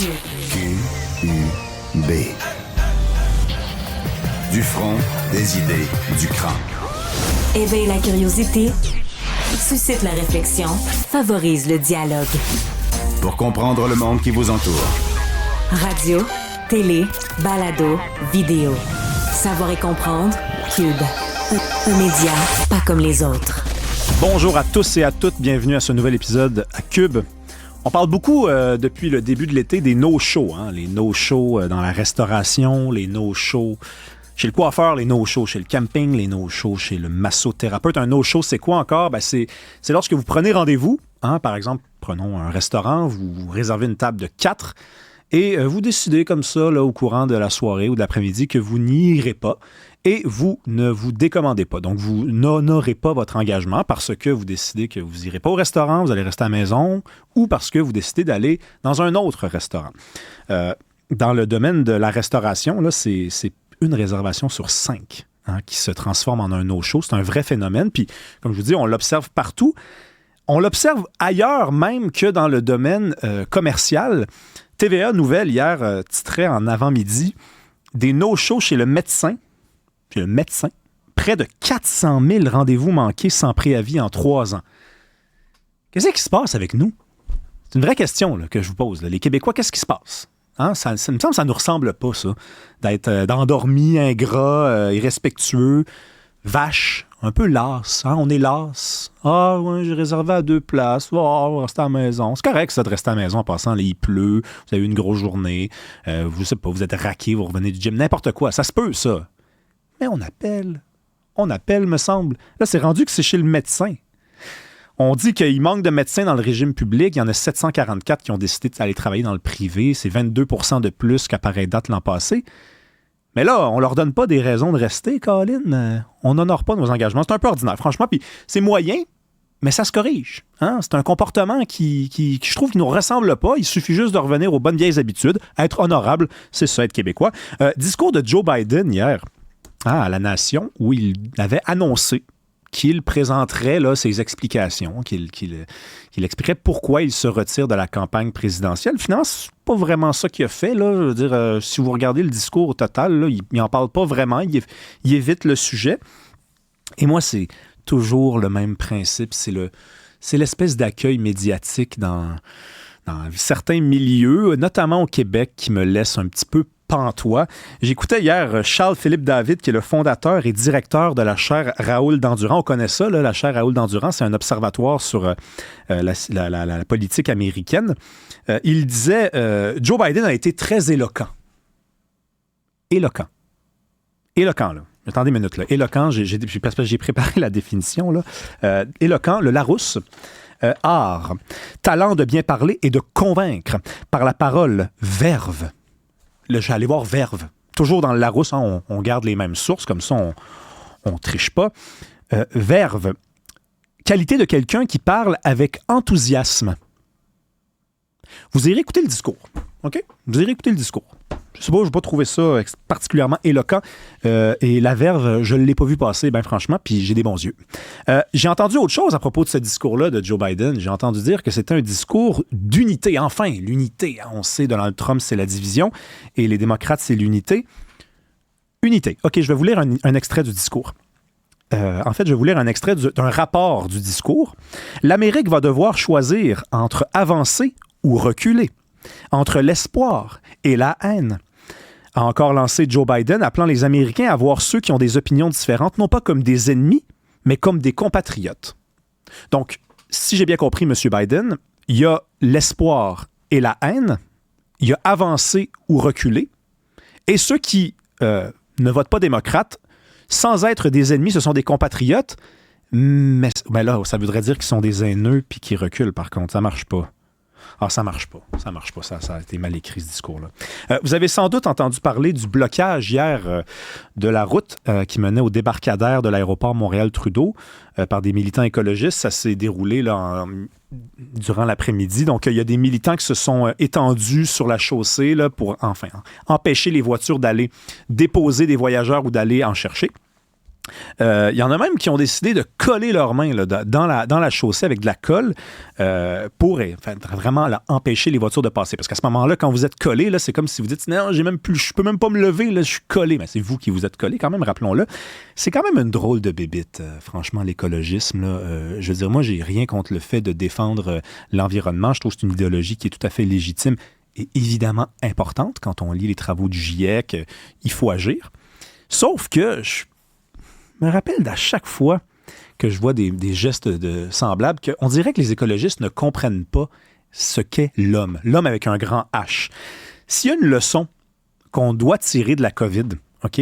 Q-U-B. Du front, des idées, du cran. Éveille la curiosité, suscite la réflexion, favorise le dialogue. Pour comprendre le monde qui vous entoure. Radio, télé, balado, vidéo. Savoir et comprendre, Cube. Un média pas comme les autres. Bonjour à tous et à toutes, bienvenue à ce nouvel épisode à Cube. On parle beaucoup depuis le début de l'été des no-shows, les no-shows dans la restauration, les no-shows chez le coiffeur, les no-shows chez le camping, les no-shows chez le massothérapeute. Un no-show, c'est quoi encore? C'est lorsque vous prenez rendez-vous, par exemple, prenons un restaurant, vous réservez une table de 4 et vous décidez comme ça, là, au courant de la soirée ou de l'après-midi, que vous n'y irez pas. Et vous ne vous décommandez pas. Donc, vous n'honorez pas votre engagement parce que vous décidez que vous n'irez pas au restaurant, vous allez rester à la maison, ou parce que vous décidez d'aller dans un autre restaurant. Dans le domaine de la restauration, là, c'est une réservation sur 5 qui se transforme en un no-show. C'est un vrai phénomène. Puis, comme je vous dis, on l'observe partout. On l'observe ailleurs même que dans le domaine commercial. TVA Nouvelle, hier, titrait en avant-midi des no-shows chez le médecin. Près de 400 000 rendez-vous manqués sans préavis en 3 ans. Qu'est-ce qui se passe avec nous? C'est une vraie question là, que je vous pose. Là. Les Québécois, qu'est-ce qui se passe? Ça me semble que ça ne nous ressemble pas, ça. D'être endormi, ingrat, irrespectueux, vache, un peu lasse. On est lasse. Ah, ouais, j'ai réservé à 2 places. On va rester à la maison. C'est correct, ça, de rester à la maison en passant. Là, il pleut, vous avez eu une grosse journée. Je sais pas, vous êtes raqué, vous revenez du gym. N'importe quoi. Ça se peut, ça. Mais on appelle, me semble. Là, c'est rendu que c'est chez le médecin. On dit qu'il manque de médecins dans le régime public. Il y en a 744 qui ont décidé d'aller travailler dans le privé. C'est 22 % de plus qu'à pareille date l'an passé. Mais là, on leur donne pas des raisons de rester, Colin. On n'honore pas nos engagements. C'est un peu ordinaire, franchement. Puis c'est moyen, mais ça se corrige. C'est un comportement qui je trouve, qui nous ressemble pas. Il suffit juste de revenir aux bonnes vieilles habitudes. Être honorable, c'est ça, être québécois. Discours de Joe Biden hier. À la Nation, où il avait annoncé qu'il présenterait là, ses explications, qu'il expliquerait pourquoi il se retire de la campagne présidentielle. Finalement, c'est pas vraiment ça qu'il a fait. Là. Je veux dire, si vous regardez le discours au total, là, il n'en parle pas vraiment, il évite le sujet. Et moi, c'est toujours le même principe, c'est l'espèce d'accueil médiatique dans certains milieux, notamment au Québec, qui me laisse un petit peu pantois. J'écoutais hier Charles-Philippe David, qui est le fondateur et directeur de la chaire Raoul Dandurand. On connaît ça, là, la chaire Raoul Dandurand, c'est un observatoire sur la politique américaine. Il disait Joe Biden a été très éloquent. Éloquent, là. Attendez une minute, là. Éloquent, j'ai préparé la définition, là. Éloquent, le Larousse. Art, talent de bien parler et de convaincre par la parole, verve. Là, je vais aller voir verve. Toujours dans le Larousse, on garde les mêmes sources, comme ça, on triche pas. Verve, qualité de quelqu'un qui parle avec enthousiasme. Vous irez écouter le discours, OK? Vous irez écouter le discours. Je sais pas, je n'ai pas trouvé ça particulièrement éloquent. Et la verve, je ne l'ai pas vu passer, bien franchement, puis j'ai des bons yeux. J'ai entendu autre chose à propos de ce discours-là de Joe Biden. J'ai entendu dire que c'était un discours d'unité. Enfin, l'unité. On sait, Donald Trump, c'est la division, et les démocrates, c'est l'unité. Unité. OK, je vais vous lire un extrait du discours. En fait, je vais vous lire un extrait d'un rapport du discours. L'Amérique va devoir choisir entre avancer ou reculer, entre l'espoir et la haine, a encore lancé Joe Biden, appelant les Américains à voir ceux qui ont des opinions différentes, non pas comme des ennemis, mais comme des compatriotes. Donc, si j'ai bien compris, M. Biden, il y a l'espoir et la haine, il y a avancer ou reculer, et ceux qui ne votent pas démocrate, sans être des ennemis, ce sont des compatriotes, mais là, ça voudrait dire qu'ils sont des haineux puis qu'ils reculent, par contre. Ça marche pas. Ça marche pas. Ça a été mal écrit, ce discours-là. Vous avez sans doute entendu parler du blocage hier de la route qui menait au débarcadère de l'aéroport Montréal-Trudeau par des militants écologistes. Ça s'est déroulé là, durant l'après-midi. Donc, il y a des militants qui se sont étendus sur la chaussée là, pour empêcher les voitures d'aller déposer des voyageurs ou d'aller en chercher. Il y en a même qui ont décidé de coller leurs mains là, dans la chaussée avec de la colle pour vraiment là, empêcher les voitures de passer. Parce qu'à ce moment-là, quand vous êtes collé, là, c'est comme si vous dites « Non, je peux même pas me lever, là, je suis collé. » Mais c'est vous qui vous êtes collé, quand même, rappelons-le. C'est quand même une drôle de bébite, franchement, l'écologisme. Là. Je veux dire, moi, j'ai rien contre le fait de défendre l'environnement. Je trouve que c'est une idéologie qui est tout à fait légitime et évidemment importante. Quand on lit les travaux du GIEC, il faut agir. Sauf que je me rappelle d'à chaque fois que je vois des gestes semblables qu'on dirait que les écologistes ne comprennent pas ce qu'est l'homme. L'homme avec un grand H. S'il y a une leçon qu'on doit tirer de la COVID, OK,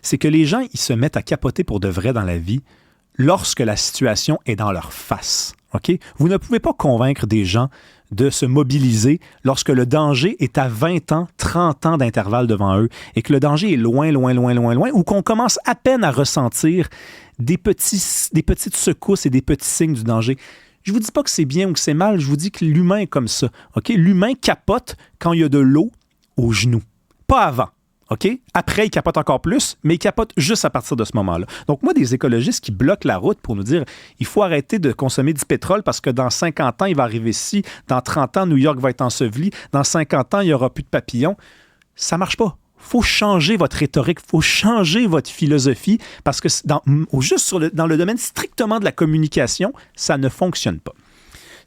c'est que les gens ils se mettent à capoter pour de vrai dans la vie lorsque la situation est dans leur face. OK? Vous ne pouvez pas convaincre des gens de se mobiliser lorsque le danger est à 20 ans, 30 ans d'intervalle devant eux et que le danger est loin, loin, loin, loin, loin, ou qu'on commence à peine à ressentir des petites secousses et des petits signes du danger. Je vous dis pas que c'est bien ou que c'est mal, je vous dis que l'humain est comme ça. OK? L'humain capote quand il y a de l'eau aux genoux, pas avant. OK? Après, il capote encore plus, mais il capote juste à partir de ce moment-là. Donc, moi, des écologistes qui bloquent la route pour nous dire il faut arrêter de consommer du pétrole parce que dans 50 ans, il va arriver ci, dans 30 ans, New York va être enseveli, dans 50 ans, il n'y aura plus de papillons. Ça ne marche pas. Il faut changer votre rhétorique, il faut changer votre philosophie parce que dans le domaine strictement de la communication, ça ne fonctionne pas.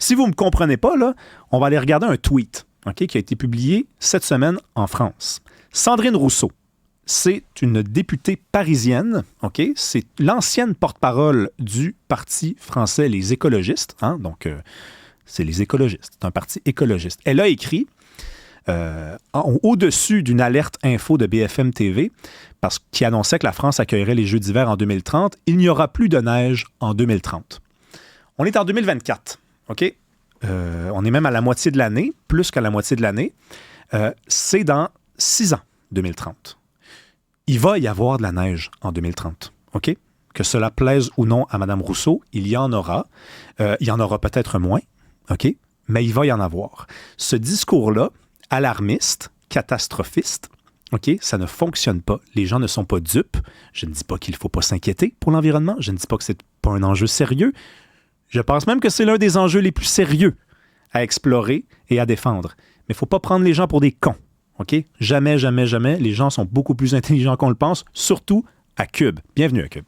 Si vous ne me comprenez pas, là, on va aller regarder un tweet qui a été publié cette semaine en France. Sandrine Rousseau, c'est une députée parisienne, OK? C'est l'ancienne porte-parole du Parti français Les Écologistes, donc c'est les écologistes, c'est un parti écologiste. Elle a écrit au-dessus d'une alerte info de BFM TV qui annonçait que la France accueillerait les Jeux d'hiver en 2030, il n'y aura plus de neige en 2030. On est en 2024, OK? On est même à la moitié de l'année, plus qu'à la moitié de l'année. C'est dans 6 ans, 2030. Il va y avoir de la neige en 2030, OK? Que cela plaise ou non à Mme Rousseau, il y en aura. Il y en aura peut-être moins, OK? Mais il va y en avoir. Ce discours-là, alarmiste, catastrophiste, OK? Ça ne fonctionne pas. Les gens ne sont pas dupes. Je ne dis pas qu'il ne faut pas s'inquiéter pour l'environnement. Je ne dis pas que ce n'est pas un enjeu sérieux. Je pense même que c'est l'un des enjeux les plus sérieux à explorer et à défendre. Mais il ne faut pas prendre les gens pour des cons. OK? Jamais, jamais, jamais. Les gens sont beaucoup plus intelligents qu'on le pense, surtout à Cube. Bienvenue à Cube.